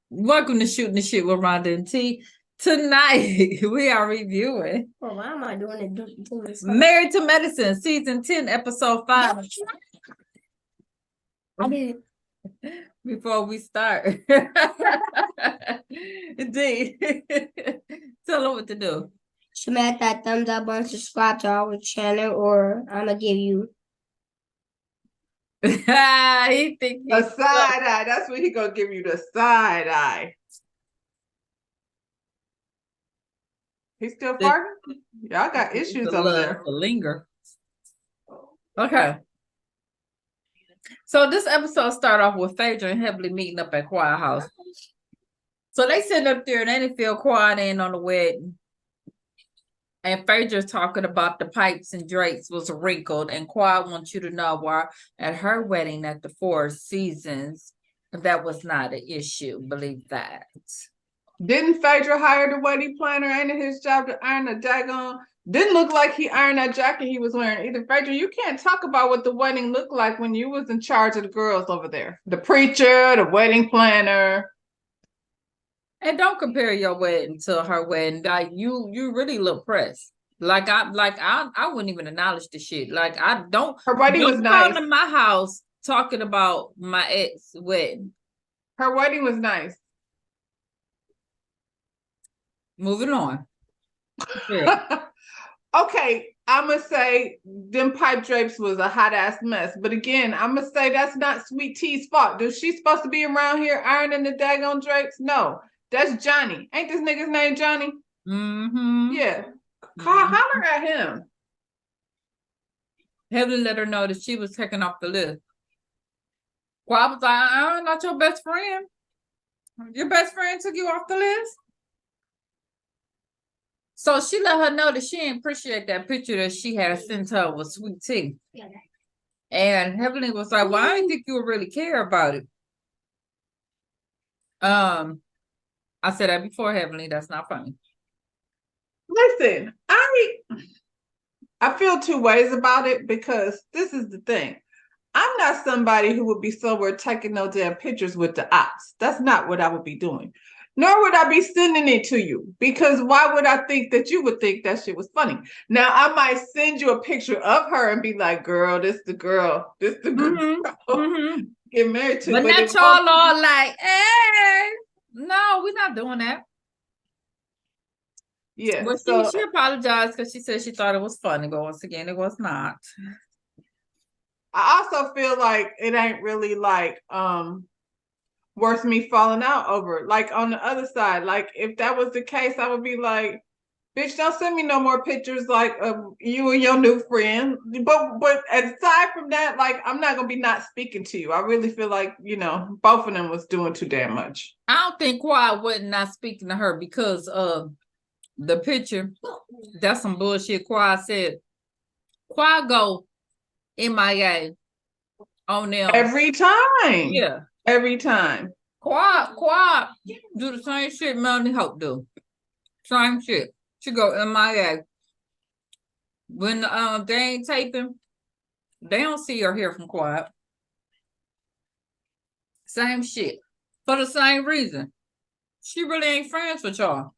Welcome to Shooting the Shit with Rhonda and T. Tonight, we are reviewing Well, why am I doing it? Married to Medicine, Season 10, Episode 5. I did. Before we start, D, tell them what to do. Smash that thumbs up button, subscribe to our channel, or I'm going to give you He think a side eye. That's what he gonna give you, the side eye. He's still farting? Y'all got issues over there. The linger. Okay. So this episode started off with Phaedra and Heavenly meeting up at Quiet House. So they sitting up there and they didn't feel quiet in on the wedding. And Phaedra's talking about the pipes and drapes was wrinkled. And Quiet wants you to know why at her wedding at the Four Seasons, that was not an issue. Believe that. Didn't Phaedra hire the wedding planner? Ain't it his job to iron the daggone? Didn't look like he ironed that jacket he was wearing either. Phaedra, you can't talk about what the wedding looked like when you was in charge of the girls over there. The preacher, the wedding planner. And don't compare your wedding to her wedding. Like you really look pressed. Like I wouldn't even acknowledge the shit. Like I don't. Her wedding was nice. Come to my house talking about my ex wedding. Her wedding was nice. Moving on. Yeah. Okay, I'm gonna say them pipe drapes was a hot ass mess. But again, I'm gonna say that's not Sweet T's fault. Is she supposed to be around here ironing the daggone drapes? No. That's Johnny. Ain't this nigga's name Johnny? Mm-hmm. Yeah. Holler at him. Heavenly let her know that she was taken off the list. Well, I was like, I'm not your best friend. Your best friend took you off the list? So she let her know that she didn't appreciate that picture that she had sent her with Sweet Tea. Yeah. And Heavenly was like, well, I didn't think you would really care about it. I said that before, Heavenly. That's not funny. Listen, I feel two ways about it because this is the thing. I'm not somebody who would be somewhere taking no damn pictures with the ops. That's not what I would be doing. Nor would I be sending it to you, because why would I think that you would think that shit was funny? Now, I might send you a picture of her and be like, girl, this the girl. This the girl. Mm-hmm. Get married to. But not y'all all like, hey. No, we're not doing that. Yeah. Well, she apologized because she said she thought it was funny, but once again, it was not. I also feel like it ain't really like worth me falling out over. Like on the other side, like if that was the case, I would be like, bitch, don't send me no more pictures like of you and your new friend. But aside from that, like I'm not gonna be not speaking to you. I really feel like, you know, both of them was doing too damn much. I don't think Quiet wasn't not speaking to her because of the picture. That's some bullshit. Quiet said Quiet go MIA on them every time. Yeah. Every time. Quiet do the same shit Melanie Hope do. Same shit. She go MIA. When they ain't taping, they don't see or hear from Quiet. Same shit. For the same reason. She really ain't friends with y'all.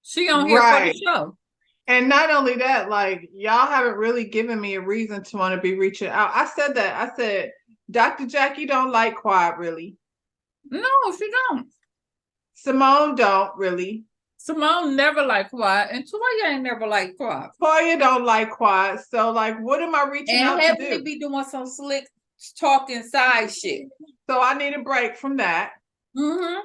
She on here for the show. And not only that, like y'all haven't really given me a reason to want to be reaching out. I said that. I said, Dr. Jackie don't like Quiet really. No, she don't. Simone don't really. Simone never liked Quiet, and Toya ain't never liked Quiet. Toya don't like Quiet, so like, what am I reaching out to do? And Heavenly be doing some slick talking side shit. So I need a break from that. Mm-hmm.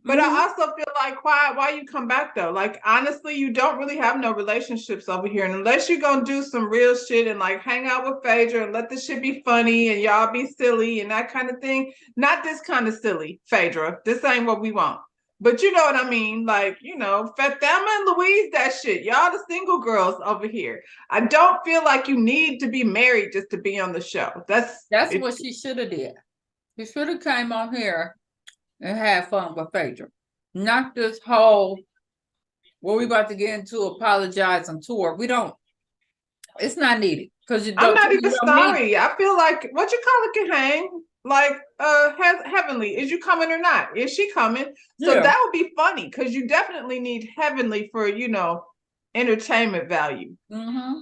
But I also feel like Quiet, why you come back though? Like honestly, you don't really have no relationships over here, and unless you're gonna do some real shit and like hang out with Phaedra and let the shit be funny and y'all be silly and that kind of thing. Not this kind of silly, Phaedra. This ain't what we want. But you know what I mean? Like, you know, Thelma and Louise, that shit. Y'all the single girls over here. I don't feel like you need to be married just to be on the show. That's what she should have did. She should have came on here and had fun with Phaedra. Not this whole, what we about to get into, apologizing to her. We don't, it's not needed. Because I'm not even sorry. I feel like, what you call it can hang. Like, Heavenly, is you coming or not? Is she coming? So Yeah. that would be funny because you definitely need Heavenly for, entertainment value. Mm-hmm.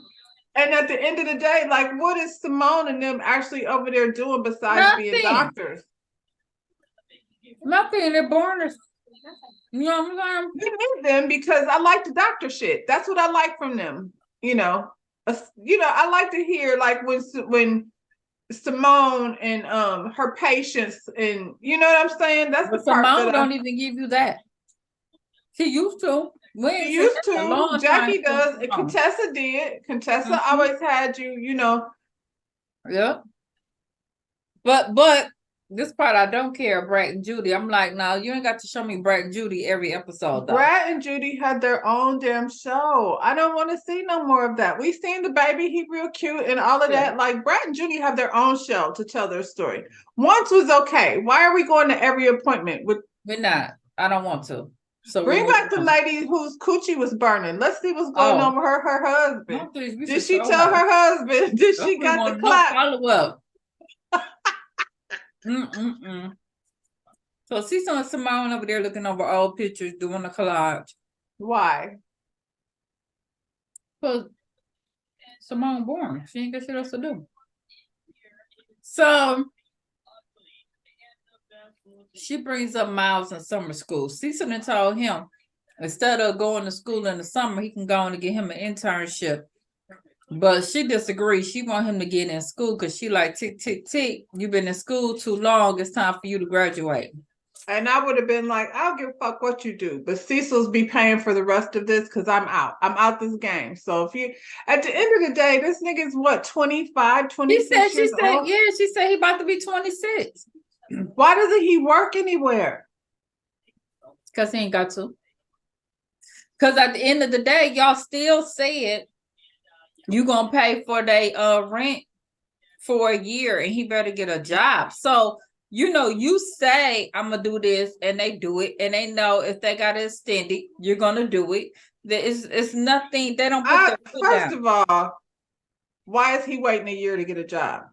And at the end of the day, like, what is Simone and them actually over there doing besides being Nothing. doctors? Nothing. They're born. You know what I'm saying? We need them because I like the doctor shit. That's what I like from them. I like to hear like when Simone and her patients, and you know what I'm saying? That's But the part Simone that don't even give you that. She used to. We she ain't seen used that in a to. long time. Jackie does, and Contessa did. Contessa Mhm. always had you. Yeah. But this part I don't care, Brad and Judy. I'm like, no, you ain't got to show me Brad and Judy every episode though. Brad and Judy had their own damn show. I don't want to see no more of that. We seen the baby, he real cute and all of that. Like Brad and Judy have their own show to tell their story. Once was okay. Why are we going to every appointment with? We're not. I don't want to. So bring back the lady whose coochie was burning. Let's see what's going on with her husband. Did she tell her husband? Did she got the clap? Follow up. Mm-mm-mm. So see some Simone over there looking over old pictures, doing a collage. Why? Because Simone born. She ain't got shit else to do. So she brings up Miles in summer school. Cecil and told him instead of going to school in the summer, he can go on and get him an internship. But she disagrees. She want him to get in school because she like, tick, tick, tick. You've been in school too long. It's time for you to graduate. And I would have been like, I don't give a fuck what you do. But Cecil's be paying for the rest of this because I'm out. I'm out this game. So if you, at the end of the day, this nigga's what, 25, 26 years old? Yeah, she said he about to be 26. Why doesn't he work anywhere? Because he ain't got to. Because at the end of the day, y'all still said you gonna pay for their rent for a year and he better get a job. So you say I'm gonna do this and they do it, and they know if they got to extend it, you're gonna do it. It's nothing. They don't put their foot First down. of all, why is he waiting a year to get a job?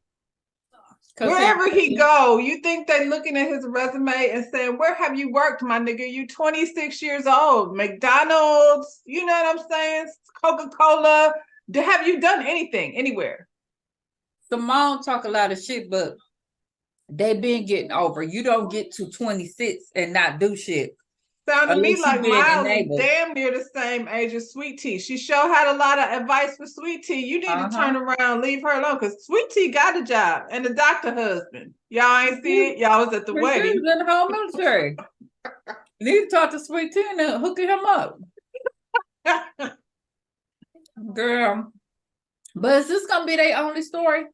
Wherever he go, you think they looking at his resume and saying, where have you worked, my nigga? You 26 years old. McDonald's, you know what I'm saying? Coca-Cola. Have you done anything anywhere? Simone talk a lot of shit, but they been getting over. You don't get to 26 and not do shit. Sound to me like Miles is damn near the same age as Sweet Tea. She sure had a lot of advice for Sweet Tea. You need to turn around and leave her alone because Sweet Tea got a job and a doctor husband. Y'all ain't see it? Y'all was at the wedding. She was in the whole military. You need to talk to Sweet Tea and hooking him up. Girl. But is this gonna be their only story?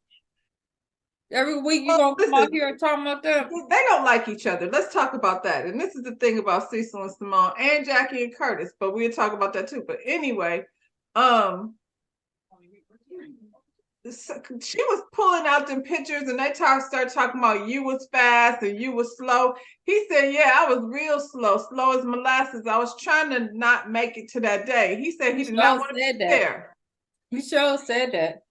Every week you gonna come out here and talk about them? They don't like each other. Let's talk about that. And this is the thing about Cecil and Simone and Jackie and Curtis, but we'll talk about that too. But anyway, she was pulling out them pictures and they start talking about you was fast and you was slow. He said, yeah, I was real slow as molasses. I was trying to not make it to that day. He said he did not want to be there. He sure said that.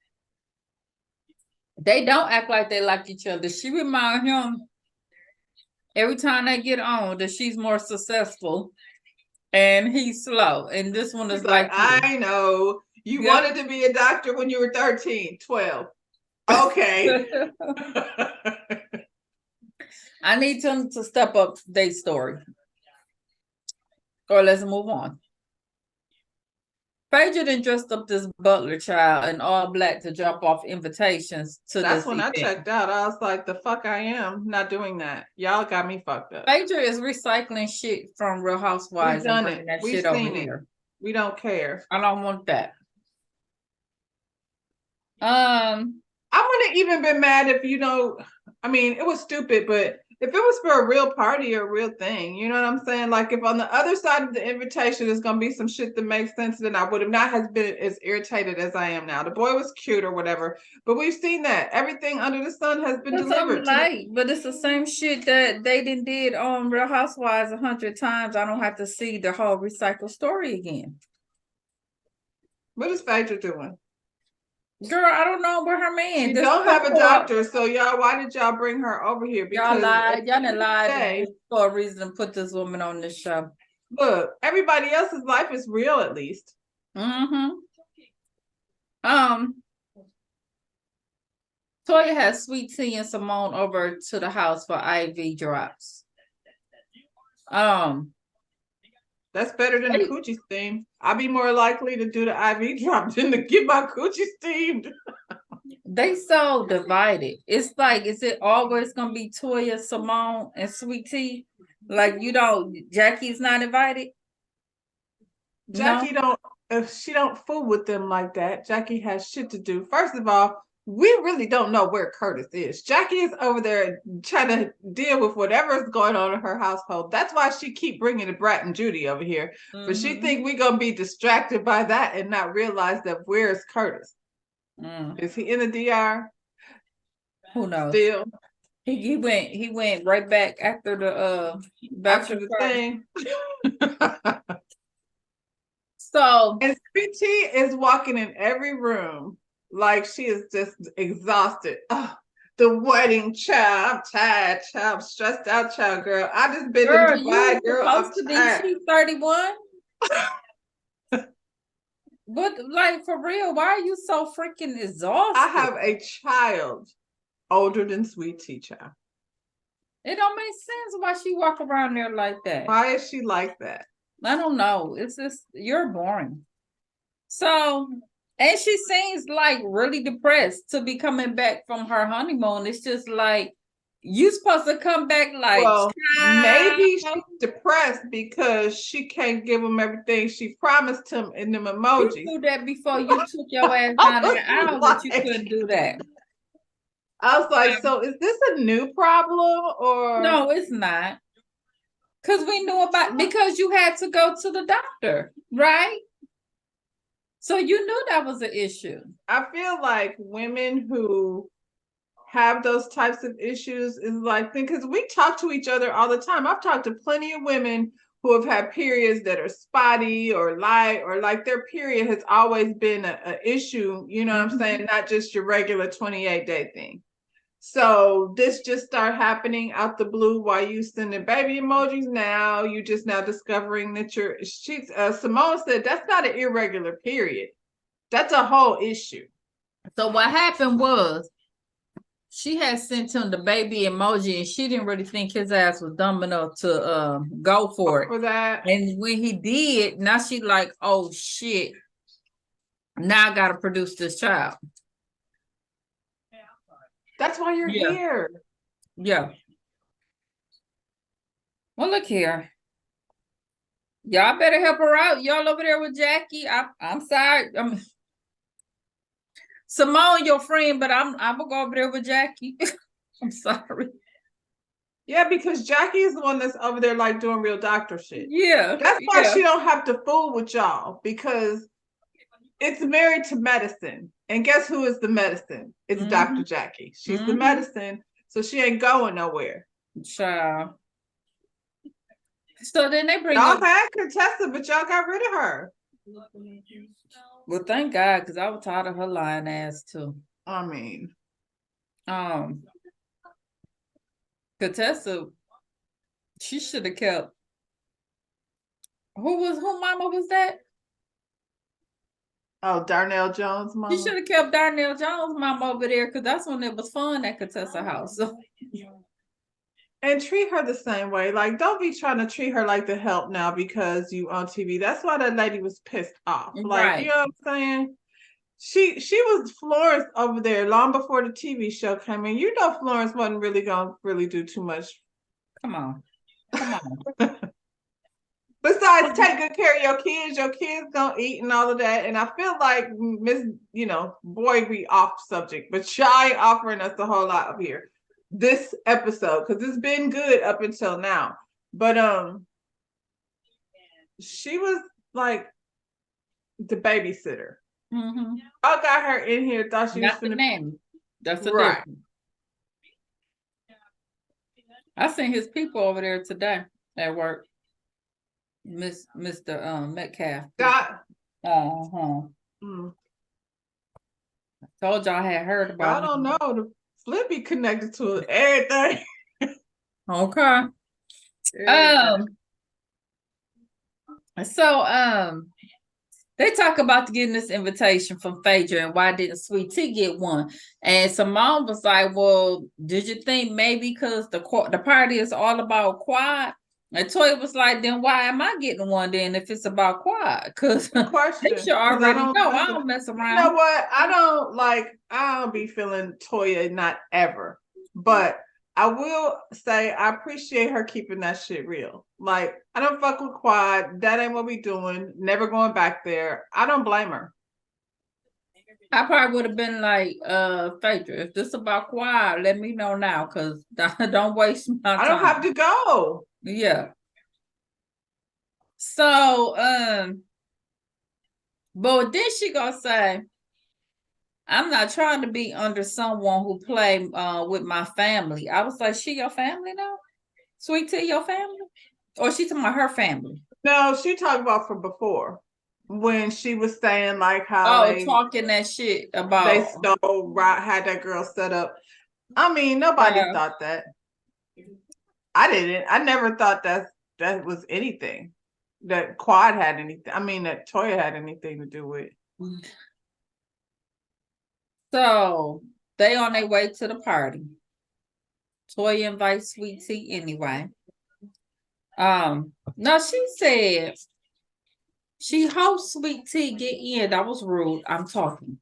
They don't act like they like each other. She remind him every time they get on that she's more successful and he's slow. And this one is like I know. You wanted to be a doctor when you were 13, 12. Okay. I need them to step up their story. Or let's move on. Phaedra then dressed up this butler child in all black to drop off invitations to That's when I checked out. I was like, the fuck I am not doing that. Y'all got me fucked up. Phaedra is recycling shit from Real Housewives and bringing that shit over here. We don't care. I don't want that. I wouldn't even been mad if I mean, it was stupid, but if it was for a real party or a real thing, you know what I'm saying? Like if on the other side of the invitation is gonna be some shit that makes sense, then I would have not has been as irritated as I am now. The boy was cute or whatever, but we've seen that everything under the sun has been delivered. But it's the same shit that they did on Real Housewives 100 times. I don't have to see the whole recycled story again. What is Phaedra doing? Girl, I don't know where her man. She This don't have a poor- doctor, so y'all, why did y'all bring her over here? Y'all Because lied. Y'all done lied day, for a reason to put this woman on this show. look, everybody else's life is real, at least. Mm-hmm. Toya has Sweet Tea and Simone over to the house for IV drops. That's better than the coochie steam. I'd be more likely to do the IV drop than to get my coochie steamed. They so divided. It's like, is it always gonna be Toya, Simone, and Sweet Tea? Like, you don't, Jackie's not invited? Jackie don't, if she don't fool with them like that, Jackie has shit to do. First of all, we really don't know where Curtis is. Jackie is over there trying to deal with whatever is going on in her household. That's why she keep bringing the Brat and Judy over here. But she think we gonna be distracted by that and not realize that where's Curtis? Is he in the DR? Who knows? Still, He went right back after the after the thing. So, and Sweet Tea is walking in every room like she is just exhausted. Oh, the wedding child, I'm tired, child, I'm stressed out, child, girl. I just been girl, in Dubai, you girl. I'm supposed to be tired. 231. But like, for real, why are you so freaking exhausted? I have a child older than Sweet Tea, child. It don't make sense why she walk around there like that. Why is she like that? I don't know. It's just, you're boring. So, and she seems like really depressed to be coming back from her honeymoon. It's just like, you supposed to come back like, well, maybe she's depressed because she can't give him everything she promised him in them emojis. You do that before you took your ass down in the aisle that you couldn't do that. I was like, so is this a new problem or no? It's not. Because we knew about, because you had to go to the doctor, right? So you knew that was an issue. I feel like women who have those types of issues is like, because we talk to each other all the time. I've talked to plenty of women who have had periods that are spotty or light, or like their period has always been a issue, you know what I'm saying? Not just your regular 28-day thing. So this just started happening out the blue while you sending baby emojis. Now you just now discovering that Simone said that's not an irregular period. That's a whole issue. So what happened was, she had sent him the baby emoji and she didn't really think his ass was dumb enough to go for it. For that. And when he did, now she like, oh shit, now I gotta produce this child. That's why you're here. Yeah. Well, look here. Y'all better help her out. Y'all over there with Jackie. I'm sorry. Simone, your friend, but I'm gonna go over there with Jackie. I'm sorry. Yeah, because Jackie is the one that's over there like doing real doctor shit. Yeah. That's why she don't have to fool with y'all, because it's married to medicine. And guess who is the medicine? It's Dr. Jackie. She's the medicine, so she ain't going nowhere. Child. So then they bring y'all up, had Contessa, but y'all got rid of her. well, thank God, because I was tired of her lying ass too. I mean, Contessa, she should have kept. Who mama was that? oh, Darnell Jones' mama. She should have kept Darnell Jones' mama over there, because that's when it was fun at Contessa house. So. And treat her the same way. Like, don't be trying to treat her like the help now because you on TV. That's why that lady was pissed off. Like, you know what I'm saying? She was Florence over there long before the TV show came in. You know Florence wasn't really gonna do too much. Come on. Besides, take good care of your kids gonna eat and all of that. And I feel like boy, we off subject, but y'all ain't offering us a whole lot up here this episode, because it's been good up until now. But she was like the babysitter. I got her in here, thought she was the nanny. That's the right. difference. I seen his people over there today at work. Mr. Metcalf. Told y'all I had heard I about don't him. know. The Flippy connected to everything. Okay. Everything. So they talk about getting this invitation from Phaedra and why didn't Sweet Tea get one? And Simone was like, well, did you think maybe because the party is all about quad? And Toya was like, then why am I getting one then if it's about quad? Because Good they question. should 'Cause already know. I listen, don't mess you know around. what? I don't be feeling Toya, not ever. But I will say I appreciate her keeping that shit real. Like, I don't fuck with quad. That ain't what we doing. Never going back there. I don't blame her. I probably would have been like, Phaedra, if this about quad, let me know now, because don't waste my I don't have time. to go. Yeah. So, but then she gonna say, I'm not trying to be under someone who play with my family. I was like, she your family now? Sweet Tea your family? Or she talking about her family? No, she talked about from before when she was saying like how Oh, talking that shit they about stole, had that girl set up. I mean, nobody thought that. I didn't. I never thought that was anything. That Quad had anything. I mean, that Toya had anything to do with. So they on their way to the party. Toya invites Sweet Tea anyway. No, she said she hopes Sweet Tea get in. That was rude. I'm talking.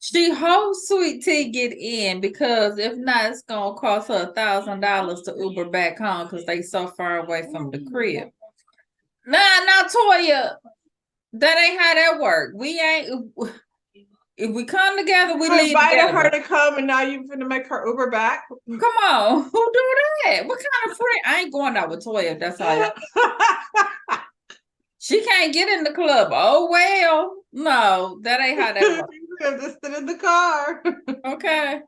She hopes Sweet Tea get in because if not, it's gonna cost her $1,000 to Uber back home because they so far away from the crib. Nah, Toya, that ain't how that work. We ain't. If we come together, we You leave invited together. her to come, and now you're gonna make her Uber back. Come on, who do that? What kind of friend? I ain't going out with Toya. If that's how she can't get in the club. Oh well, no, that ain't how that works. You have to sit in the car. Okay.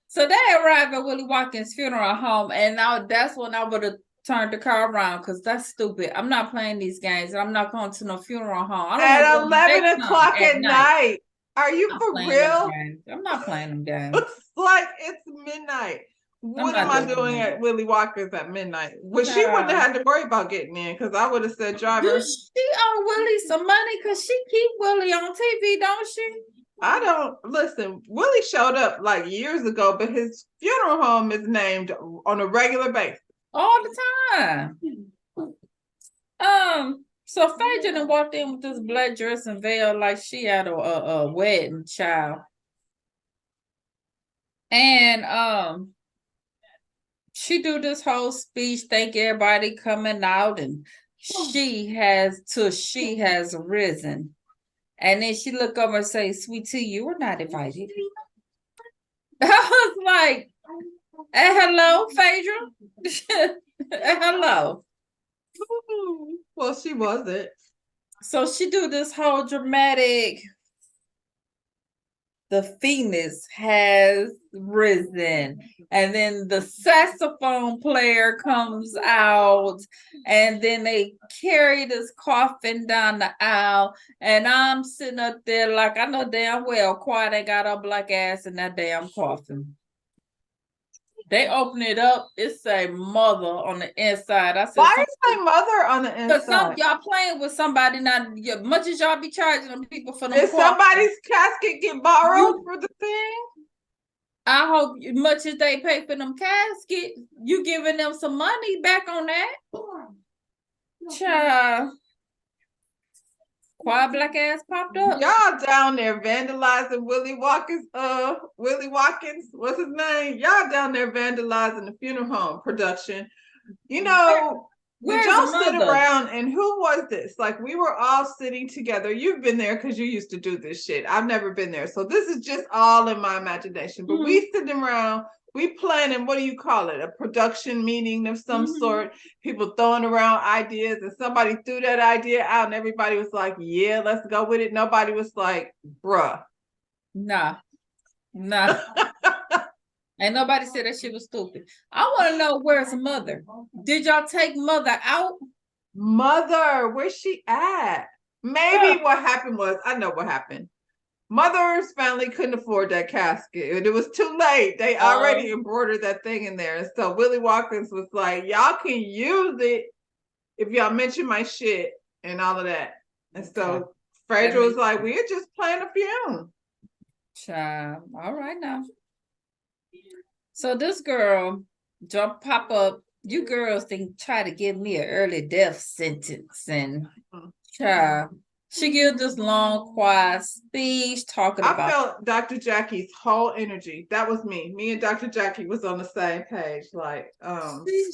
So they arrive at Willie Watkins' funeral home, and now that's when I would have turned the car around because that's stupid. I'm not playing these games, and I'm not going to no funeral home. I don't At want to go 11 o'clock at night. Are you for real? I'm not playing them games. It's like it's midnight. What am I doing at Willie Walker's at midnight? Well, she wouldn't have had to worry about getting in because I would have said, driver. She owe Willie some money because she keep Willie on TV, don't she? I don't listen. Willie showed up like years ago, but his funeral home is named on a regular basis. All the time. So Phaedra done walked in with this black dress and veil like she had a wedding child. And she do this whole speech, thank everybody coming out, and she has risen. And then she look over and say, Sweet Tea, you were not invited. I was like, hello, Phaedra. Hello. Well, she wasn't. So she do this whole dramatic, the Phoenix has risen. And then the saxophone player comes out, and then they carry this coffin down the aisle. And I'm sitting up there like I know damn well Quad ain't got a black ass in that damn coffin. They open it up, it say mother on the inside. I said, why is my mother on the inside? Because y'all playing with somebody now. Much as y'all be charging them people for them. Did somebody's casket get borrowed for the thing? I hope much as they pay for them casket, you giving them some money back on that. Child. Quiet black ass popped up. Y'all down there vandalizing Willie Watkins, what's his name? Y'all down there vandalizing the funeral home production. You know, did y'all sit around and who was this? Like we were all sitting together. You've been there because you used to do this shit. I've never been there. So this is just all in my imagination. But we sitting around, we planning, what do you call it? A production meeting of some sort. People throwing around ideas, and somebody threw that idea out, and everybody was like, yeah, let's go with it. Nobody was like, bruh. Nah. And nobody said that shit was stupid. I want to know, where's mother? Did y'all take mother out? Mother, where's she at? Maybe what happened was, I know what happened. Mother's family couldn't afford that casket. It was too late. They already embroidered that thing in there. And so Willie Watkins was like, y'all can use it if y'all mention my shit and all of that. And so Phaedra was like, we're just playing a funeral. Child. All right now. So this girl pop up. You girls think try to give me an early death sentence, and child, she gives this long, quiet speech talking about. I felt Dr. Jackie's whole energy. That was me. Me and Dr. Jackie was on the same page. Like,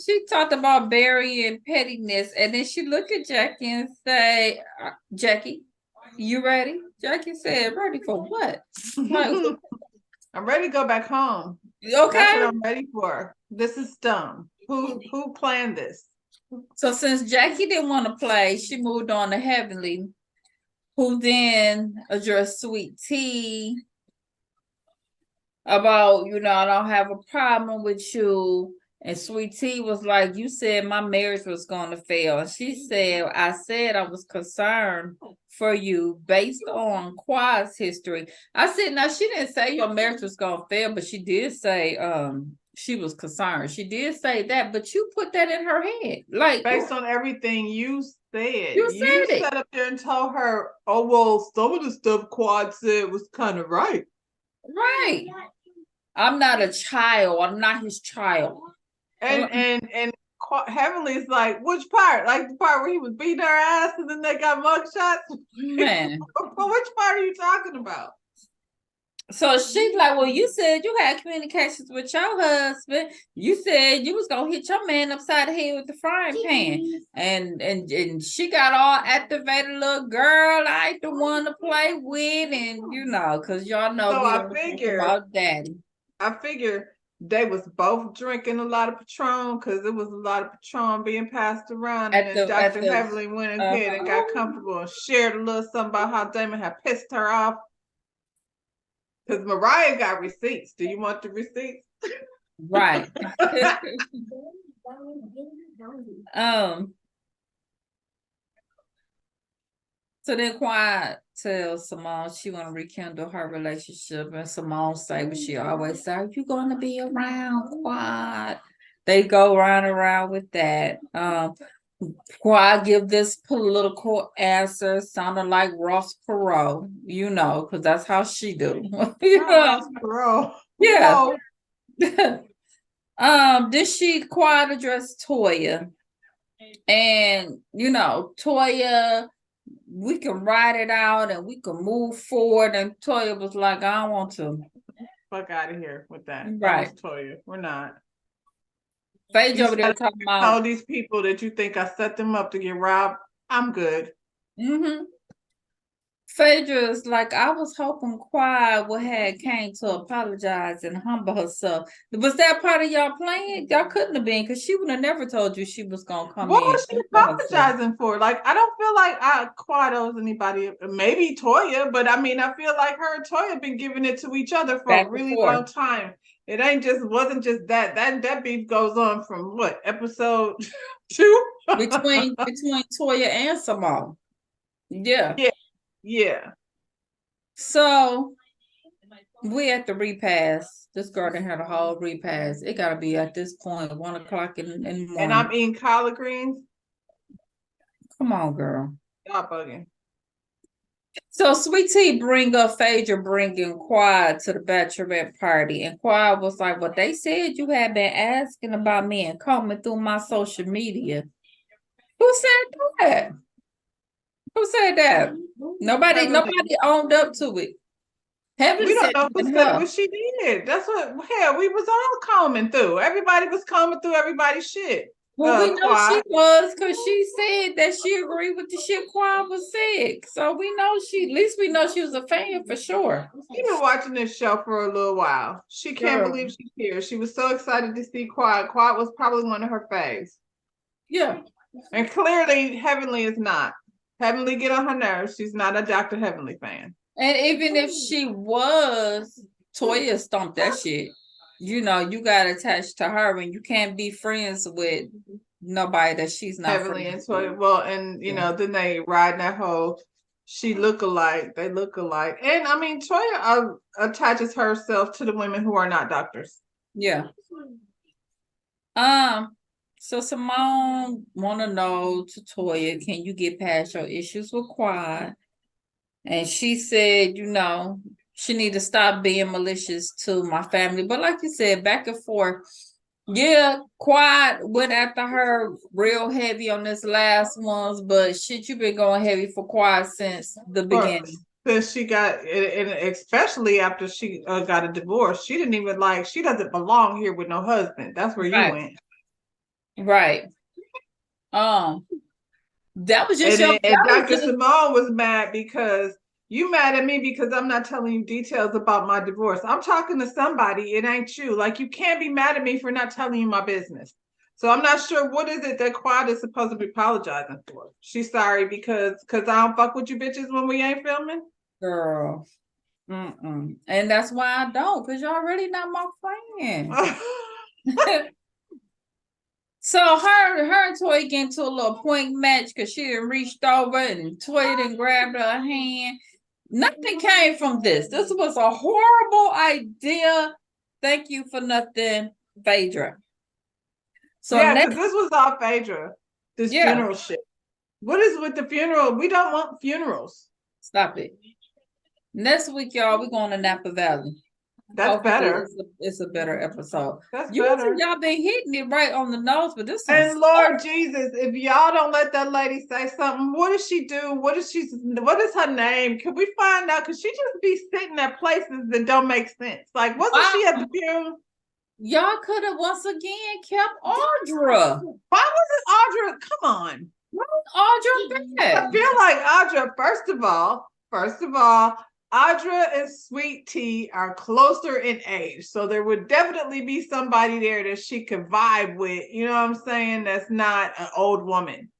she talked about burying pettiness, and then she looked at Jackie and say, "Jackie, you ready?" Jackie said, "Ready for what?" Like, I'm ready to go back home. Okay, that's what I'm ready for. This is dumb. Who planned this? So since Jackie didn't want to play, she moved on to Heavenly, who then addressed Sweet Tea about, I don't have a problem with you. And Sweet Tea was like, you said my marriage was going to fail. And she said, I said I was concerned for you based on Quad's history. I said, now she didn't say your marriage was going to fail, but she did say she was concerned. She did say that, but you put that in her head. Like, based on everything you said. You sat up there and told her, oh, well, some of the stuff Quad said was kind of right. Right. I'm not a child. I'm not his child. And Heavenly's like, which part? Like the part where he was beating her ass and then they got mugshots? Man. Well, which part are you talking about? So she's like, well, you said you had communications with your husband. You said you was gonna hit your man upside the head with the frying pan. And she got all activated, little girl. I ain't the one to play with, and because y'all know so we I don't figure about daddy. I figure they was both drinking a lot of Patron because there was a lot of Patron being passed around. And then Dr. Heavenly went ahead and got comfortable and shared a little something about how Damon had pissed her off. Because Mariah got receipts. Do you want the receipts? Right. So then Quiet tells Simone she want to rekindle her relationship, and Simone say what she always say, are you going to be around, Quiet? They go around with that. Quiet give this political answer sounding like Ross Perot, because that's how she do. Ross Perot. Yeah. Then she Quiet address Toya. And Toya, we can ride it out and we can move forward. And Toya was like, I don't want to. Fuck out of here with that. Right. That was Toya. We're not. Phaedra over there talking about all these people that you think I set them up to get robbed. I'm good. Mm-hmm. Phaedra's like, I was hoping Quiet would have came to apologize and humble herself. Was that part of y'all plan? Y'all couldn't have been, because she would have never told you she was gonna come in. What was she apologizing for? Like, I don't feel like Quiet owes anybody. Maybe Toya, but I mean, I feel like her and Toya have been giving it to each other for a really long time. It wasn't just that. That beef goes on from what, episode 2? between Toya and Simone. Yeah. Yeah. So we at the repass. This girl done had a whole repass. It gotta be at this point 1 o'clock in the morning. And I'm eating collard greens. Come on, girl. Y'all bugging. So Sweet Tea bring up Phaedra bringing Quad to the bachelorette party, and Quad was like, "Well, they said you had been asking about me and combing through my social media." Who said that? Who said that? Nobody owned up to it. We don't know who said it, but she did. That's what. Hell, we was all combing through. Everybody was combing through everybody's shit. Well, we know she was, because she said that she agreed with the shit Quad was said. So we know at least we know she was a fan for sure. She's been watching this show for a little while. She can't believe she's here. She was so excited to see Quad. Quad was probably one of her faves. Yeah. And clearly Heavenly is not. Heavenly get on her nerves. She's not a Dr. Heavenly fan. And even if she was, Toya stomped that shit. You got attached to her, and you can't be friends with nobody that she's not Heavenly and Toya. Well, and then they ride that whole she look alike. They look alike. And I mean, Toya attaches herself to the women who are not doctors. Yeah. So Simone wanna know to Toya, can you get past your issues with Quad? And she said, she need to stop being malicious to my family. But like you said, back and forth. Yeah, Quad went after her real heavy on this last ones, but shit, you been going heavy for Quad since the beginning. Since she got, and especially after she got a divorce, she didn't even she doesn't belong here with no husband. That's where you went. Right. That was just and Dr. Simone was mad because you mad at me because I'm not telling you details about my divorce. I'm talking to somebody. It ain't you. Like, you can't be mad at me for not telling you my business. So I'm not sure what is it that Quad is supposed to be apologizing for. She's sorry because I don't fuck with you bitches when we ain't filming. Girl. And that's why I don't, because you're already not my friend. So her and Toya get into a little point match because she done reached over and Toya done grabbed her hand. Nothing came from this. This was a horrible idea. Thank you for nothing, Phaedra. So yeah, because this was all Phaedra. This funeral shit. What is with the funeral? We don't want funerals. Stop it. Next week, y'all, we're going to Napa Valley. That's better. It's a better episode. That's better. Y'all been hitting it right on the nose, but this and Lord Jesus, if y'all don't let that lady say something, what does she do? What is her name? Can we find out? Because she just be sitting at places that don't make sense. Like, wasn't she at the funeral? Y'all could have once again kept Audra. Why wasn't Audra? Come on. Audra back. I feel like Audra, first of all, Audra and Sweet Tea are closer in age. So there would definitely be somebody there that she could vibe with. You know what I'm saying? That's not an old woman.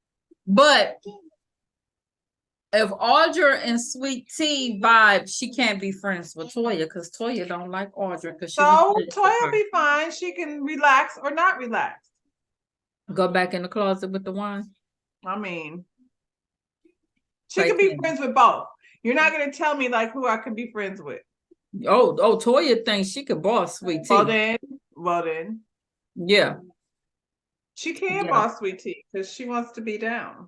But if Audra and Sweet Tea vibe, she can't be friends with Toya because Toya don't like Audra. So Toya be fine. She can relax or not relax. Go back in the closet with the wine. I mean, she could be friends with both. You're not going to tell me who I could be friends with. Oh, Toya thinks she could boss Sweet Tea. Well then. Yeah. She can boss Sweet Tea because she wants to be down.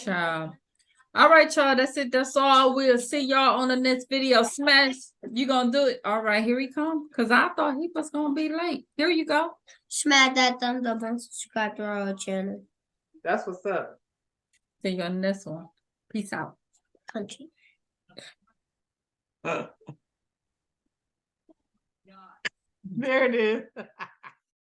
Child. All right, y'all. That's it. That's all. We'll see y'all on the next video. Smash. You gonna do it? All right, here he comes. Because I thought he was gonna be late. Here you go. Smash that thumbs up and subscribe to our channel. That's what's up. See you on the next one. Peace out. Country. There it is.